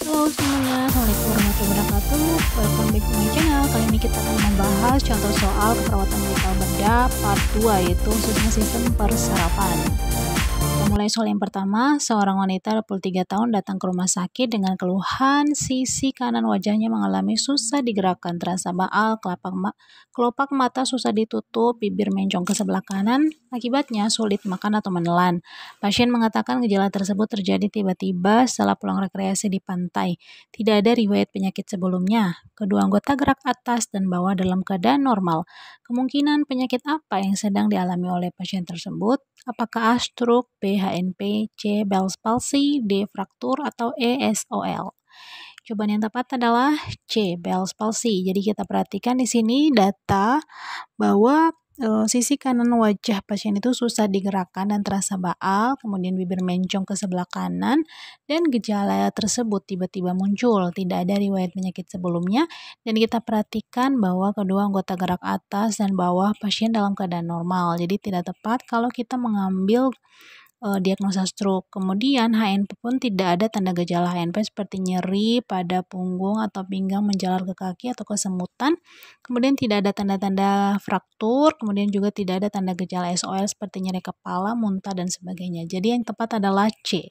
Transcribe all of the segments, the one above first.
Halo semuanya, Assalamualaikum warahmatullahi wabarakatuh. Welcome back to my channel. Kali ini kita akan membahas contoh soal keperawatan medical bedah part 2, yaitu khususnya sistem persarafan. Kita mulai soal yang pertama. Seorang wanita 23 tahun datang ke rumah sakit dengan keluhan sisi kanan wajahnya mengalami susah digerakkan, terasa baal, kelopak mata susah ditutup, bibir mencong ke sebelah kanan, akibatnya sulit makan atau menelan. Pasien mengatakan gejala tersebut terjadi tiba-tiba setelah pulang rekreasi di pantai. Tidak ada riwayat penyakit sebelumnya. Kedua anggota gerak atas dan bawah dalam keadaan normal. Kemungkinan penyakit apa yang sedang dialami oleh pasien tersebut? Apakah A. stroke, B. HNP, C. Bell's palsy, D. fraktur, atau E. SOL? Jawaban yang tepat adalah C. Bell's palsy. Jadi kita perhatikan di sini data bahwa sisi kanan wajah pasien itu susah digerakkan dan terasa baal, kemudian bibir mencong ke sebelah kanan, dan gejala tersebut tiba-tiba muncul, tidak ada riwayat penyakit sebelumnya, dan kita perhatikan bahwa kedua anggota gerak atas dan bawah pasien dalam keadaan normal, jadi tidak tepat kalau kita mengambil diagnosa stroke. Kemudian HNP pun tidak ada tanda gejala HNP seperti nyeri pada punggung atau pinggang menjalar ke kaki atau kesemutan. Kemudian tidak ada tanda-tanda fraktur, kemudian juga tidak ada tanda gejala SOL seperti nyeri kepala, muntah, dan sebagainya. Jadi yang tepat adalah C.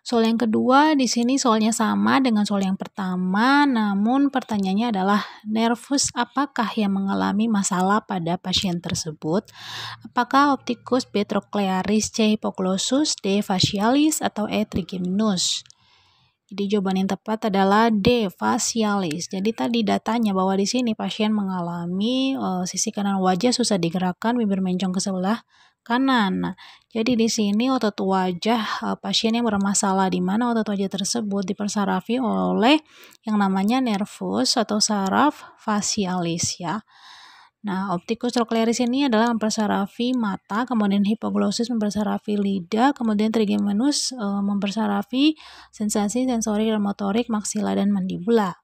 Soal yang kedua, di sini soalnya sama dengan soal yang pertama, namun pertanyaannya adalah nervus apakah yang mengalami masalah pada pasien tersebut? Apakah opticus, B. trochlearis, C. hypoglosus, D. facialis, atau E. trigeminus? Jadi jawaban yang tepat adalah D. facialis. Jadi tadi datanya bahwa di sini pasien mengalami sisi kanan wajah susah digerakkan, bibir mencong ke sebelah kanan. Nah, jadi di sini otot wajah pasien yang bermasalah, di mana otot wajah tersebut dipersarafi oleh yang namanya nervus atau saraf facialis ya. Nah, opticus trochlearis ini adalah mempersarafi mata, kemudian hypoglosus mempersarafi lidah, kemudian trigeminus mempersarafi sensasi sensori dan motorik maksila dan mandibula.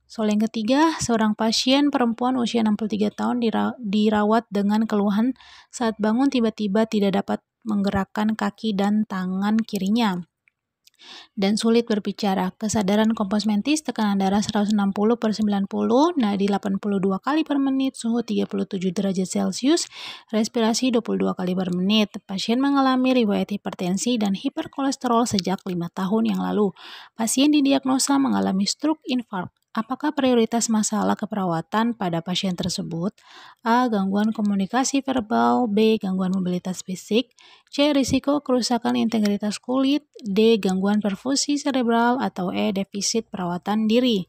Soal yang ketiga, seorang pasien perempuan usia 63 tahun dirawat dengan keluhan saat bangun tiba-tiba tidak dapat menggerakkan kaki dan tangan kirinya dan sulit berbicara. Kesadaran kompos mentis, tekanan darah 160/90, nadi 82 kali per menit, suhu 37 derajat Celcius, respirasi 22 kali per menit. Pasien mengalami riwayat hipertensi dan hiperkolesterol sejak 5 tahun yang lalu. Pasien didiagnosa mengalami stroke infark. Apakah prioritas masalah keperawatan pada pasien tersebut? A. Gangguan komunikasi verbal, B. Gangguan mobilitas fisik, C. Risiko kerusakan integritas kulit, D. Gangguan perfusi cerebral, atau E. Defisit perawatan diri.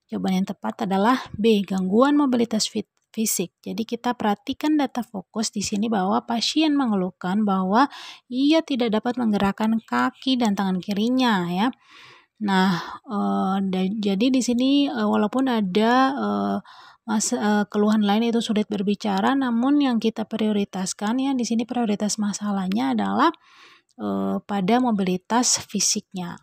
Jawaban yang tepat adalah B. Gangguan mobilitas fisik. Jadi kita perhatikan data fokus di sini bahwa pasien mengeluhkan bahwa ia tidak dapat menggerakkan kaki dan tangan kirinya ya. Nah, jadi di sini walaupun ada keluhan lain itu sulit berbicara, namun yang kita prioritaskan ya di sini prioritas masalahnya adalah pada mobilitas fisiknya.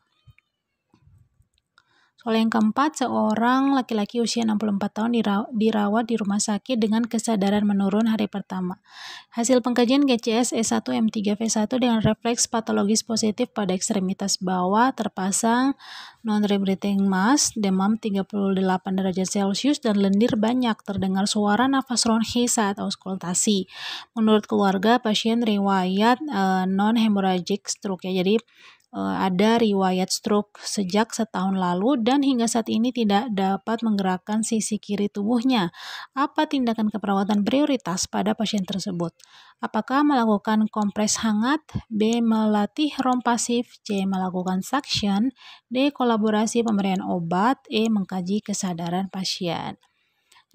Soal yang keempat, seorang laki-laki usia 64 tahun dirawat di rumah sakit dengan kesadaran menurun hari pertama. Hasil pengkajian GCS S1 M3 V1 dengan refleks patologis positif pada ekstremitas bawah terpasang non-rebreathing mask, demam 38 derajat Celcius, dan lendir banyak, terdengar suara nafas ronchi saat auskultasi. Menurut keluarga, pasien riwayat non-hemorrhagic stroke ya, jadi ada riwayat stroke sejak setahun lalu dan hingga saat ini tidak dapat menggerakkan sisi kiri tubuhnya. Apa tindakan keperawatan prioritas pada pasien tersebut? Apakah melakukan kompres hangat, B. melatih rom pasif, C. melakukan suction, D. kolaborasi pemberian obat, E. mengkaji kesadaran pasien?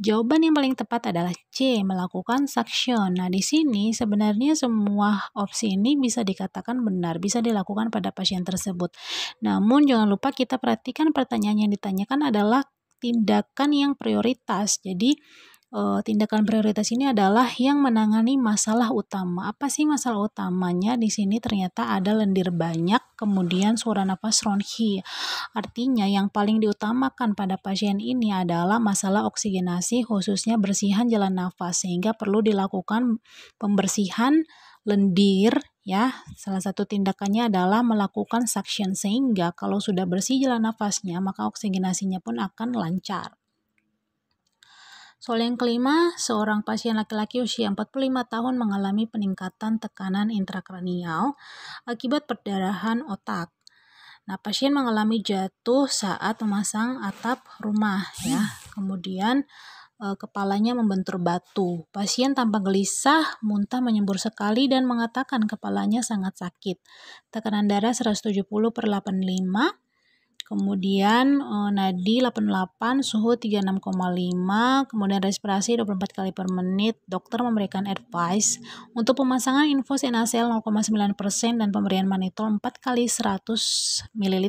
Jawaban yang paling tepat adalah C, melakukan suction. Nah, di sini sebenarnya semua opsi ini bisa dikatakan benar, bisa dilakukan pada pasien tersebut. Namun jangan lupa kita perhatikan pertanyaan yang ditanyakan adalah tindakan yang prioritas. Jadi tindakan prioritas ini adalah yang menangani masalah utama. Apa sih masalah utamanya? Di sini ternyata ada lendir banyak, kemudian suara nafas ronchi. Artinya yang paling diutamakan pada pasien ini adalah masalah oksigenasi, khususnya bersihan jalan nafas, sehingga perlu dilakukan pembersihan lendir Ya, salah satu tindakannya adalah melakukan suction sehingga kalau sudah bersih jalan nafasnya, maka oksigenasinya pun akan lancar. Soal yang kelima, seorang pasien laki-laki usia 45 tahun mengalami peningkatan tekanan intrakranial akibat perdarahan otak. Nah, pasien mengalami jatuh saat memasang atap rumah ya. Kemudian kepalanya membentur batu. Pasien tampak gelisah, muntah menyembur sekali dan mengatakan kepalanya sangat sakit. Tekanan darah 170/85. Kemudian nadi 88, suhu 36,5, kemudian respirasi 24 kali per menit. Dokter memberikan advice untuk pemasangan infus NaCl 0,9% dan pemberian manitol 4 kali 100 ml.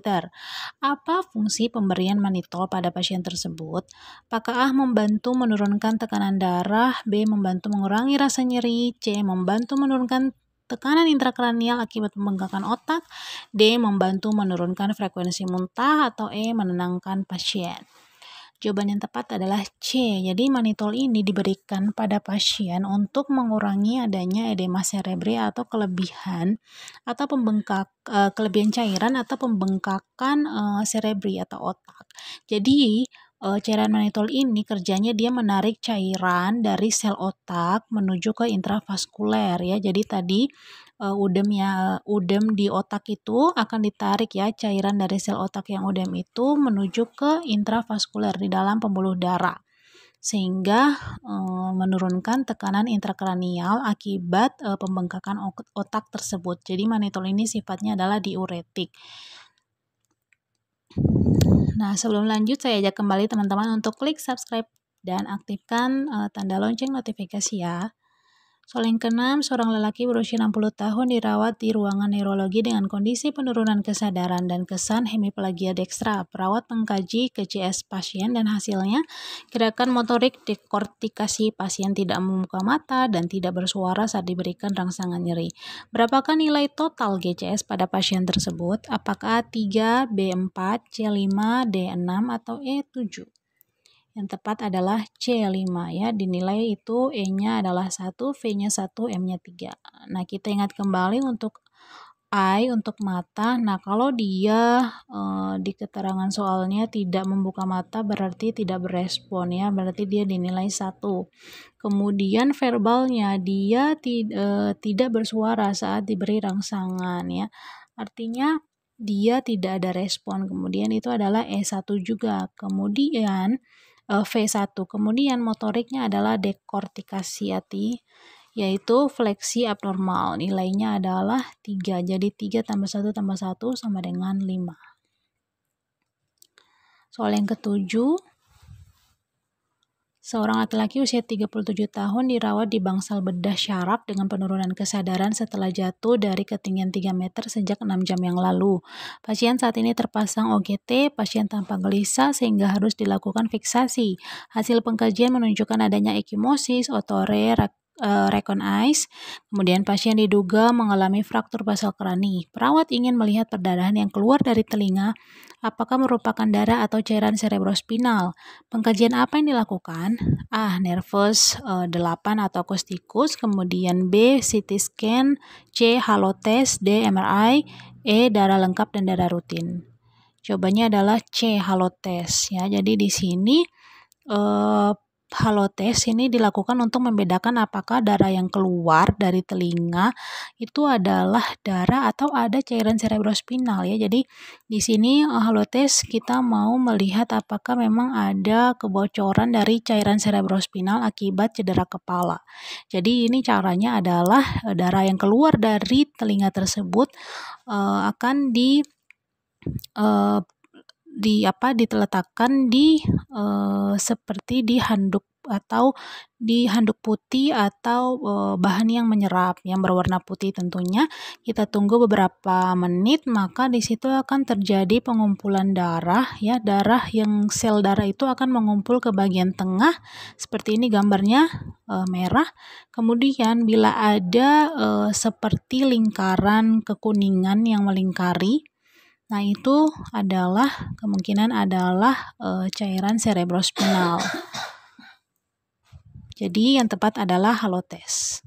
Apa fungsi pemberian manitol pada pasien tersebut? Apakah A membantu menurunkan tekanan darah, B membantu mengurangi rasa nyeri, C membantu menurunkan tekanan intrakranial akibat pembengkakan otak, D membantu menurunkan frekuensi muntah, atau E menenangkan pasien. Jawaban yang tepat adalah C. Jadi manitol ini diberikan pada pasien untuk mengurangi adanya edema cerebri atau kelebihan cairan atau pembengkakan cerebri atau otak. Jadi cairan manitol ini kerjanya dia menarik cairan dari sel otak menuju ke intravaskuler ya. Jadi tadi udem di otak itu akan ditarik ya, cairan dari sel otak yang udem itu menuju ke intravaskuler di dalam pembuluh darah sehingga menurunkan tekanan intrakranial akibat pembengkakan otak tersebut. Jadi manitol ini sifatnya adalah diuretik. Nah, sebelum lanjut saya ajak kembali teman-teman untuk klik subscribe dan aktifkan tanda lonceng notifikasi ya. Soal yang keenam, seorang lelaki berusia 60 tahun dirawat di ruangan neurologi dengan kondisi penurunan kesadaran dan kesan hemiplegia dekstra. Perawat mengkaji KCS pasien dan hasilnya gerakan motorik dekortikasi pasien tidak membuka mata dan tidak bersuara saat diberikan rangsangan nyeri. Berapakah nilai total GCS pada pasien tersebut? Apakah A3, B4, C5, D6, atau E7? Yang tepat adalah C5 ya, dinilai itu E-nya adalah 1, V-nya 1, M-nya 3. Nah, kita ingat kembali untuk I untuk mata. Nah, kalau dia di keterangan soalnya tidak membuka mata berarti tidak berespon ya, berarti dia dinilai 1. Kemudian verbalnya dia tidak bersuara saat diberi rangsangan ya. Artinya dia tidak ada respon. Kemudian itu adalah E1 juga. Kemudian V1. Kemudian motoriknya adalah dekortikasi yaitu fleksi abnormal. Nilainya adalah 3. Jadi 3 tambah 1 tambah 1 sama dengan 5. Soal yang ketujuh. Seorang laki-laki usia 37 tahun dirawat di bangsal bedah syaraf dengan penurunan kesadaran setelah jatuh dari ketinggian 3 meter sejak 6 jam yang lalu. Pasien saat ini terpasang OGT, pasien tampak gelisah sehingga harus dilakukan fiksasi. Hasil pengkajian menunjukkan adanya ekimosis, otore, recognize. Kemudian pasien diduga mengalami fraktur basal krani. Perawat ingin melihat perdarahan yang keluar dari telinga, apakah merupakan darah atau cairan cerebrospinal. Pengkajian apa yang dilakukan? A. Nervus 8 atau akustikus, kemudian B. CT scan, C. halotes, D. MRI, E. darah lengkap dan darah rutin. Jawabannya adalah C. halotes ya. Jadi di sini halotes ini dilakukan untuk membedakan apakah darah yang keluar dari telinga itu adalah darah atau ada cairan cerebrospinal ya. Jadi di sini halotes kita mau melihat apakah memang ada kebocoran dari cairan cerebrospinal akibat cedera kepala. Jadi ini caranya adalah darah yang keluar dari telinga tersebut akan diletakkan di seperti di handuk atau di handuk putih atau bahan yang menyerap yang berwarna putih tentunya. Kita tunggu beberapa menit, maka di situ akan terjadi pengumpulan darah ya. Sel darah itu akan mengumpul ke bagian tengah seperti ini gambarnya merah. Kemudian bila ada seperti lingkaran kekuningan yang melingkari, nah itu adalah kemungkinan adalah cairan cerebrospinal. Jadi yang tepat adalah halotes.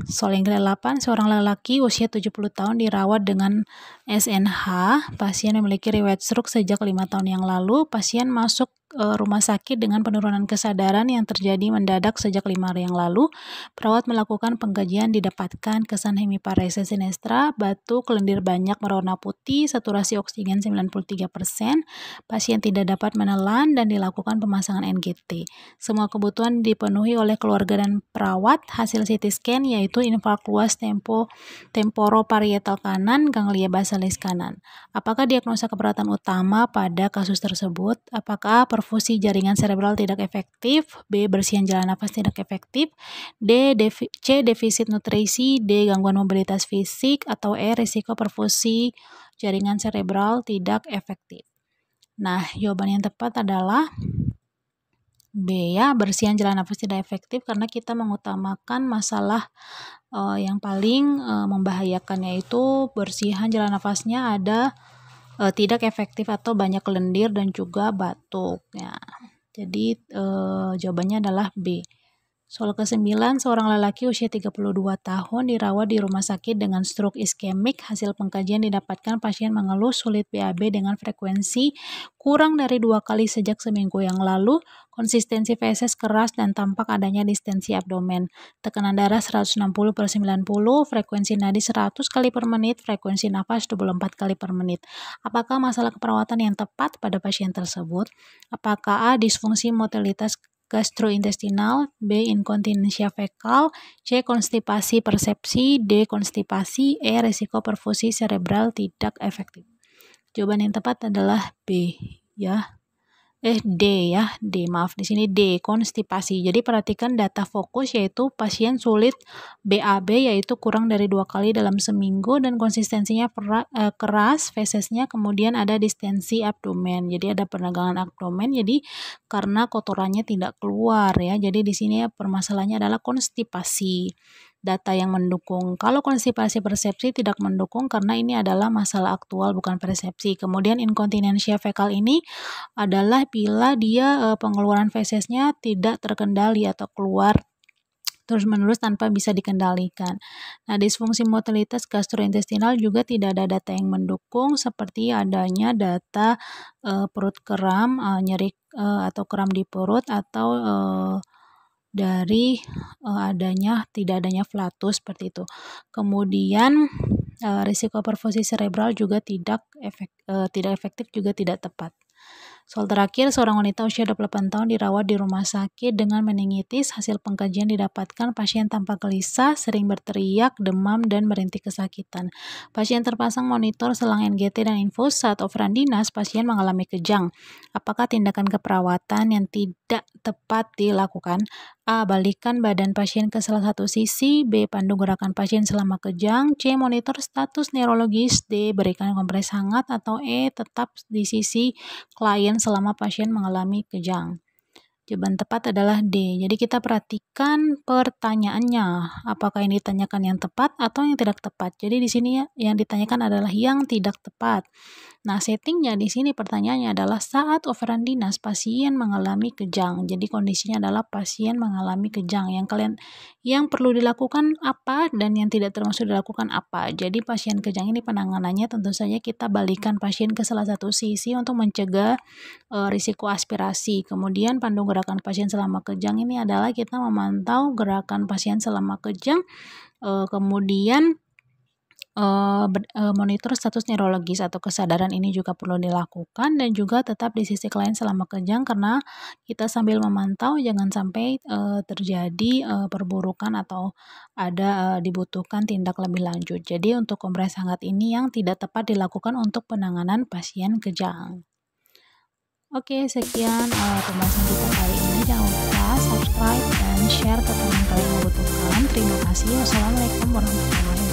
Soal yang ke-8, seorang lelaki usia 70 tahun dirawat dengan SNH. Pasien memiliki riwayat stroke sejak 5 tahun yang lalu. Pasien masuk rumah sakit dengan penurunan kesadaran yang terjadi mendadak sejak 5 hari yang lalu. Perawat melakukan pengkajian, didapatkan kesan hemiparesis sinestra, batuk, lendir banyak berwarna putih, saturasi oksigen 93%. Pasien tidak dapat menelan dan dilakukan pemasangan NGT. Semua kebutuhan dipenuhi oleh keluarga dan perawat. Hasil CT scan yaitu infark luas temporoparietal kanan, ganglia basalis kanan. Apakah diagnosa keberatan utama pada kasus tersebut? Apakah perfusi jaringan cerebral tidak efektif? B. Bersihan jalan nafas tidak efektif? C. Defisit nutrisi? D. Gangguan mobilitas fisik? Atau E. Risiko perfusi jaringan cerebral tidak efektif? Nah, jawaban yang tepat adalah B ya, bersihan jalan nafas tidak efektif karena kita mengutamakan masalah yang paling membahayakan, yaitu bersihan jalan nafasnya ada tidak efektif atau banyak lendir dan juga batuk ya. Jadi jawabannya adalah B. Soal ke-9, seorang lelaki usia 32 tahun dirawat di rumah sakit dengan stroke iskemik. Hasil pengkajian didapatkan pasien mengeluh sulit BAB dengan frekuensi kurang dari 2 kali sejak seminggu yang lalu. Konsistensi feses keras dan tampak adanya distensi abdomen. Tekanan darah 160/90, frekuensi nadi 100 kali per menit, frekuensi nafas 24 kali per menit. Apakah masalah keperawatan yang tepat pada pasien tersebut? Apakah A. Disfungsi motilitas gastrointestinal, B. Inkontinensia fekal, C. Konstipasi persepsi, D. Konstipasi, E. Risiko perfusi cerebral tidak efektif. Jawaban yang tepat adalah B ya. D ya, D, maaf di sini D, konstipasi. Jadi perhatikan data fokus yaitu pasien sulit BAB yaitu kurang dari 2 kali dalam seminggu dan konsistensinya keras fesesnya, kemudian ada distensi abdomen. Jadi ada peregangan abdomen, jadi karena kotorannya tidak keluar ya. Jadi di sini permasalahannya adalah konstipasi. Data yang mendukung. Kalau konstipasi persepsi tidak mendukung karena ini adalah masalah aktual bukan persepsi. Kemudian inkontinensia fekal ini adalah bila dia pengeluaran fesesnya tidak terkendali atau keluar terus-menerus tanpa bisa dikendalikan. Nah, disfungsi motilitas gastrointestinal juga tidak ada data yang mendukung seperti adanya data perut kram, nyeri atau kram di perut atau dari tidak adanya flatus seperti itu. Kemudian risiko perfusi cerebral juga tidak efektif juga tidak tepat. Soal terakhir, seorang wanita usia 28 tahun dirawat di rumah sakit dengan meningitis. Hasil pengkajian didapatkan pasien tampak gelisah, sering berteriak, demam, dan merintih kesakitan. Pasien terpasang monitor selang NGT dan infus. Saat operan dinas, pasien mengalami kejang. Apakah tindakan keperawatan yang tidak tepat dilakukan? A. Balikan badan pasien ke salah satu sisi. B. Pandu gerakan pasien selama kejang. C. Monitor status neurologis. D. Berikan kompres hangat. Atau E. Tetap di sisi klien selama pasien mengalami kejang. Jawaban tepat adalah D. Jadi kita perhatikan pertanyaannya. Apakah ini ditanyakan yang tepat atau yang tidak tepat? Jadi di sini yang ditanyakan adalah yang tidak tepat. Nah, settingnya di sini pertanyaannya adalah saat operan dinas pasien mengalami kejang. Jadi kondisinya adalah pasien mengalami kejang. Yang perlu dilakukan apa dan yang tidak termasuk dilakukan apa. Jadi pasien kejang ini penanganannya tentu saja kita balikan pasien ke salah satu sisi untuk mencegah risiko aspirasi. Kemudian pandu gerakan pasien selama kejang ini adalah kita memantau gerakan pasien selama kejang, kemudian monitor status neurologis atau kesadaran ini juga perlu dilakukan dan juga tetap di sisi klien selama kejang karena kita sambil memantau jangan sampai terjadi perburukan atau ada dibutuhkan tindak lebih lanjut. Jadi untuk kompres hangat ini yang tidak tepat dilakukan untuk penanganan pasien kejang. Oke, sekian pembahasan kita kali ini. Jangan lupa subscribe dan share ke teman-teman yang membutuhkan. Terima kasih. Wassalamualaikum warahmatullahi wabarakatuh.